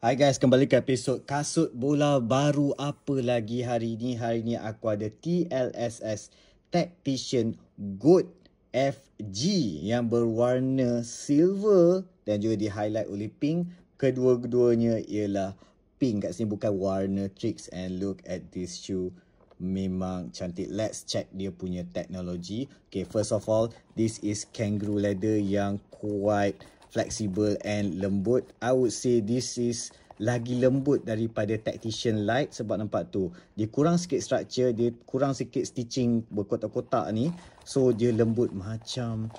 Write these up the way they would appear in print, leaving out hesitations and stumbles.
Hai guys, kembali ke episod Kasut Bola Baru apa lagi hari ni. Hari ni aku ada TLSS Tactician GOAT FG yang berwarna silver dan juga di-highlight oleh pink. Kedua-duanya ialah pink. Kat sini bukan warna tricks. And look at this shoe. Memang cantik. Let's check dia punya teknologi. Okay, first of all, this is kangaroo leather yang quite flexible and lembut. I would say this is lagi lembut daripada Tactician Light sebab nampak tu. Dia kurang sikit structure, dia kurang sikit stitching berkotak-kotak ni. So dia lembut macam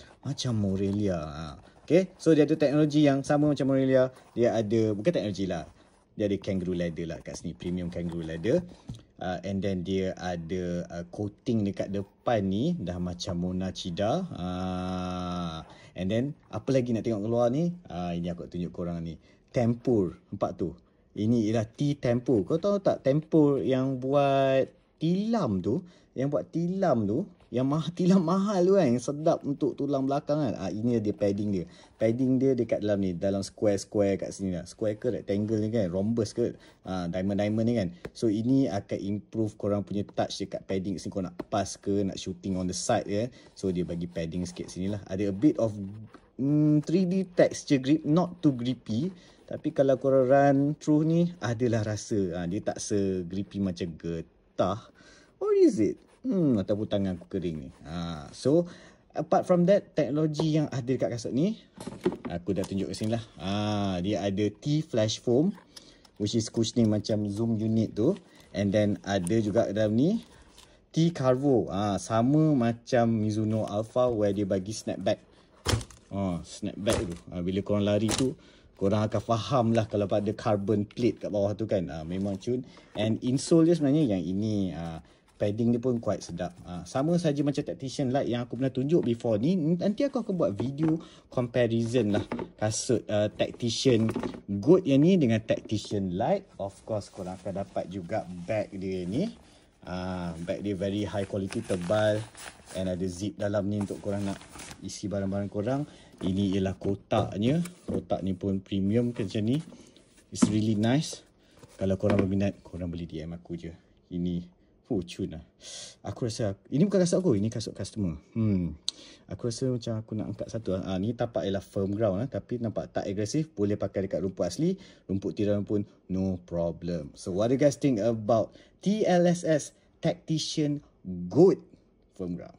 Morelia. Okay, so dia ada teknologi yang sama macam Morelia. Dia ada, bukan teknologi lah, dia ada kangaroo leather lah kat sini, premium kangaroo leather. And then dia ada coating dekat depan ni dah macam Mona Chida. And then apa lagi nak tengok keluar ni? Ini aku tunjuk korang ni. Tempur. Nampak tu? Ini ialah T-Tempur. Kau tahu tak Tempur yang buat tilam tu? Yang buat tilam tu, yang tilam mahal tu kan, yang sedap untuk tulang belakang kan. Ini dia padding dia. Padding dia dekat dalam ni, dalam square-square kat sini lah. Square ke rectangle ni kan, rhombus ke, diamond-diamond ni kan. So ini akan improve korang punya touch dekat padding sini. Kau nak pass ke, nak shooting on the side ya. So dia bagi padding sikit sini lah. Ada a bit of 3D texture grip, not too grippy. Tapi kalau korang run through ni, adalah rasa dia tak se-grippy macam getah. Or is it? Ataupun tangan aku kering ni. So, apart from that, teknologi yang ada dekat kasut ni, aku dah tunjuk kat sini lah. Dia ada T-Flash Foam, which is cushioning macam zoom unit tu. And then ada juga dalam ni, T-Carvo. Sama macam Mizuno Alpha, where dia bagi snapback. Snapback tu. Bila korang lari tu, korang akan faham lah kalau ada carbon plate kat bawah tu kan. Memang cun. And insole dia sebenarnya yang ini, padding dia pun quite sedap. Sama saja macam Tactician Light yang aku pernah tunjuk before ni. Nanti aku akan buat video comparison lah kasut Tactician GOAT yang ni dengan Tactician Light. Of course korang akan dapat juga bag dia ni. Bag dia very high quality, tebal. And ada zip dalam ni untuk korang nak isi barang-barang korang. Ini ialah kotaknya. Kotak ni pun premium macam ni. It's really nice. Kalau korang berminat, korang boleh DM aku je. Ini cun lah. Aku rasa ini bukan kasut aku, ini kasut customer. Aku rasa macam aku nak angkat satu. Ni tapak ialah firm ground lah, tapi nampak tak agresif. Boleh pakai dekat rumput asli, rumput tiram pun no problem. So what do you guys think about TLSS Tactician GOAT firm ground?